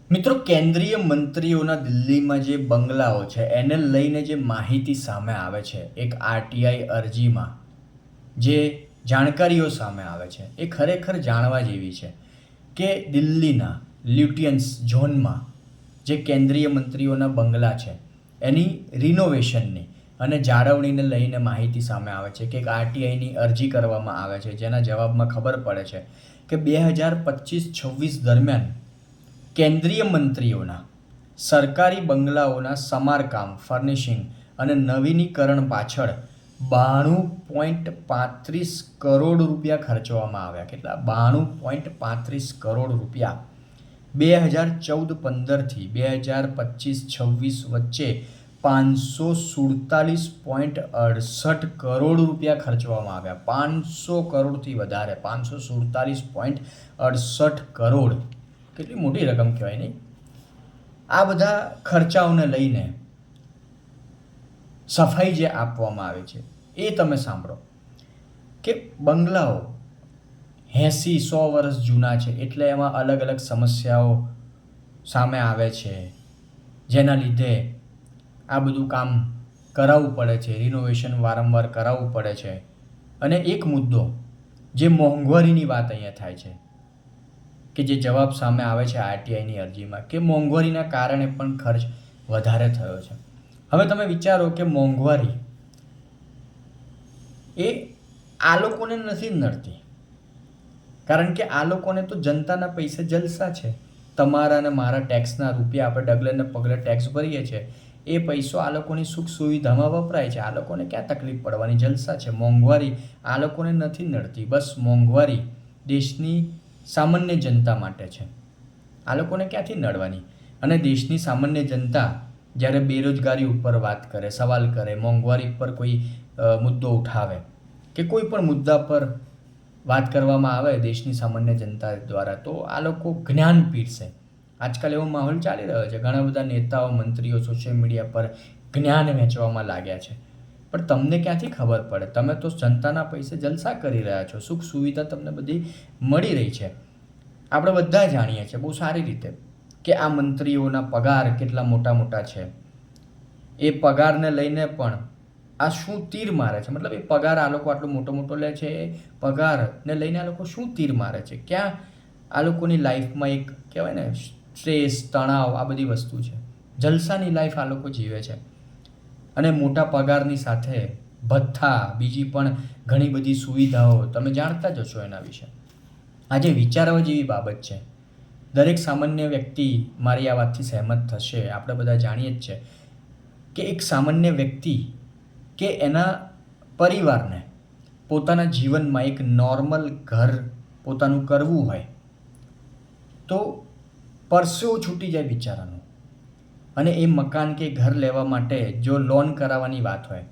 મિત્રો, કેન્દ્રીય મંત્રીઓના દિલ્હીમાં જે બંગલાઓ છે એને લઈને જે માહિતી સામે આવે છે, એક આરટીઆઈ અરજીમાં જે જાણકારીઓ સામે આવે છે એ ખરેખર જાણવા જેવી છે કે દિલ્હીના લ્યુટિયન્સ ઝોનમાં જે કેન્દ્રીય મંત્રીઓના બંગલા છે એની રિનોવેશનની અને જાળવણીને લઈને માહિતી સામે આવે છે કે એક આરટીઆઈની અરજી કરવામાં આવે છે, જેના જવાબમાં ખબર પડે છે કે 2025-26 દરમિયાન કેન્દ્રીય મંત્રીઓના સરકારી બંગલાઓના સમારકામ, ફર્નિશિંગ અને નવીનીકરણ પાછળ 92.35 કરોડ રૂપિયા ખર્ચવામાં આવ્યા. કેટલા? 92.35 કરોડ રૂપિયા 2014-15 થી 2025-26 વચ્ચે 547.68 કરોડ રૂપિયા ખર્ચવામાં આવ્યા. 500 કરોડથી વધારે, 547.68 કરોડ. કેટલી મોટી રકમ કહેવાય નહીં? આ બધા ખર્ચાઓને લઈને સફાઈ જે આપવામાં આવે છે એ તમે સાંભળો કે બંગલાઓ 80-100 વર્ષ જૂના છે, એટલે એમાં અલગ અલગ સમસ્યાઓ સામે આવે છે, જેના લીધે આ બધું કામ કરાવવું પડે છે, રિનોવેશન વારંવાર કરાવવું પડે છે. અને એક મુદ્દો જે મોંઘવારીની વાત અહીંયા થાય છે કે જે જવાબ સામે આવે છે આરટીઆઈની અરજીમાં કે મોંઘવારીના કારણે પણ ખર્ચ વધારે થયો છે. હવે તમે વિચારો કે મોંઘવારી એ આ લોકોને નથી નડતી, કારણ કે આ લોકોને તો જનતાના પૈસે જલસા છે. તમારા અને મારા ટેક્સના રૂપિયા આપણે ડગલે ને પગલે ટેક્સ ભરીએ છીએ, એ પૈસો આ લોકોની સુખ સુવિધામાં વપરાય છે. આ લોકોને ક્યાં તકલીફ પડવાની? જલસા છે. મોંઘવારી આ લોકોને નથી નડતી. બસ મોંઘવારી દેશની સામાન્ય જનતા માટે છે. આ લોકોને ક્યાંથી નડવાની? અને દેશની સામાન્ય જનતા જ્યારે બેરોજગારી ઉપર વાત કરે, સવાલ કરે, મોંઘવારી પર કોઈ મુદ્દો ઉઠાવે કે કોઈ પણ મુદ્દા પર વાત કરવામાં આવે દેશની સામાન્ય જનતા દ્વારા, તો આ લોકો જ્ઞાન પીરસે. આજકાલ એવો માહોલ ચાલી રહ્યો છે. ઘણા બધા નેતાઓ, મંત્રીઓ સોશિયલ મીડિયા પર જ્ઞાન વહેંચવામાં લાગ્યા છે. પણ તમને ક્યાંથી ખબર પડે? તમે તો જનતાના પૈસે જલસા કરી રહ્યા છો, સુખ સુવિધા તમને બધી મળી રહી છે. આપણે બધા જાણીએ છીએ બહુ સારી રીતે કે આ મંત્રીઓના પગાર કેટલા મોટા મોટા છે. એ પગારને લઈને પણ આ શું તીર મારે છે? મતલબ એ પગાર આ લોકો આટલો મોટો મોટો લે છે, એ પગારને લઈને આ લોકો શું તીર મારે છે? ક્યાં આ લોકોની લાઈફમાં એક કહેવાય ને સ્ટ્રેસ, તણાવ, આ બધી વસ્તુ છે. જલસાની લાઈફ આ લોકો જીવે છે અને મોટા પગારની સાથે ભથ્થા, બીજી પણ ઘણી બધી સુવિધાઓ તમે જાણતા જ હશો એના વિશે. આજે વિચારવા જેવી બાબત છે. દરેક સામાન્ય વ્યક્તિ મારી આ વાતથી સહેમત થશે. આપણે બધા જાણીએ જ છે કે એક સામાન્ય વ્યક્તિ કે એના પરિવારને પોતાના જીવનમાં એક નોર્મલ ઘર પોતાનું કરવું હોય તો પરસેવો છૂટી જાય બિચારાનો. અને એ મકાન કે ઘર લેવા માટે જો લોન કરાવવાની વાત હોય,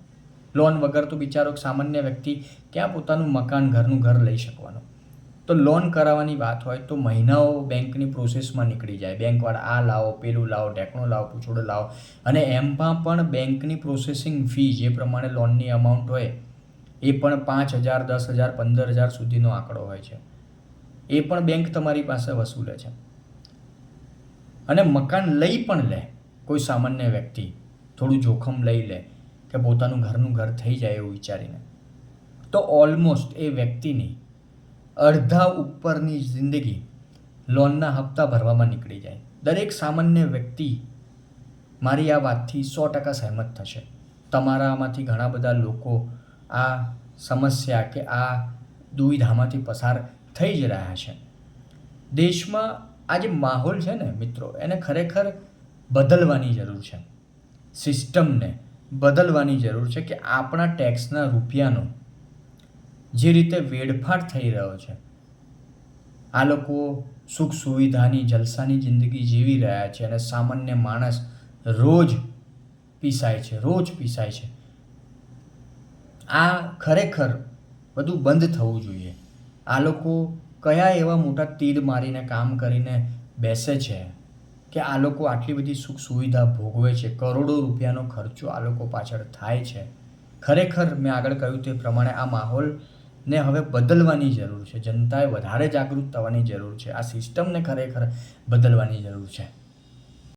લોન વગર તો બિચારો સામાન્ય વ્યક્તિ ક્યાં પોતાનું મકાન, ઘરનું ઘર લઈ શકવાનો? તો લોન કરાવવાની વાત હોય તો મહિનાઓ બેંકની પ્રોસેસમાં નીકળી જાય. બેંકવાળા આ લાવો, પેલું લાવો, ઢેકણો લાવો, પૂછોડો લાવો. અને એમાં પણ બેંકની પ્રોસેસિંગ ફી જે પ્રમાણે લોનની અમાઉન્ટ હોય એ પણ 5,000, 10,000, 15,000 સુધીનો આંકડો હોય છે. એ પણ બેંક તમારી પાસે વસૂલે છે. અને મકાન લઈ પણ લે કોઈ સામાન્ય વ્યક્તિ, થોડું જોખમ લઈ લે કે પોતાનું ઘરનું ઘર થઈ જાય એવું વિચારીને, તો ઓલમોસ્ટ એ વ્યક્તિની અડધા ઉપરની જિંદગી લોનના હપ્તા ભરવામાં નીકળી જાય. દરેક સામાન્ય વ્યક્તિ મારી આ વાતથી 100% સહેમત થશે. તમારામાંથી ઘણા બધા લોકો આ સમસ્યા કે આ દુવિધામાંથી પસાર થઈ જ રહ્યા છે. દેશમાં આ જે માહોલ છે ને મિત્રો, એને ખરેખર બદલવાની જરૂર છે. સિસ્ટમને બદલવાની જરૂર છે કે આપણા ટેક્સના રૂપિયાનો જે રીતે વેડફાટ થઈ રહ્યો છે, આ લોકો સુખ સુવિધાની, જલસાની જિંદગી જીવી રહ્યા છે અને સામાન્ય માણસ રોજ પીસાય છે. આ ખરેખર બધું બંધ થવું જોઈએ. આ લોકો કયા એવા મોટા તીર મારીને કામ કરીને બેસે છે કે આ લોકો આટલી બધી સુખ સુવિધા ભોગવે છે? કરોડો રૂપિયાનો ખર્ચો આ લોકો પાછળ થાય છે. ખરેખર મેં આગળ કહ્યું તે પ્રમાણે આ માહોલને હવે બદલવાની જરૂર છે. જનતાએ વધારે જાગૃત થવાની જરૂર છે. આ સિસ્ટમને ખરેખર બદલવાની જરૂર છે.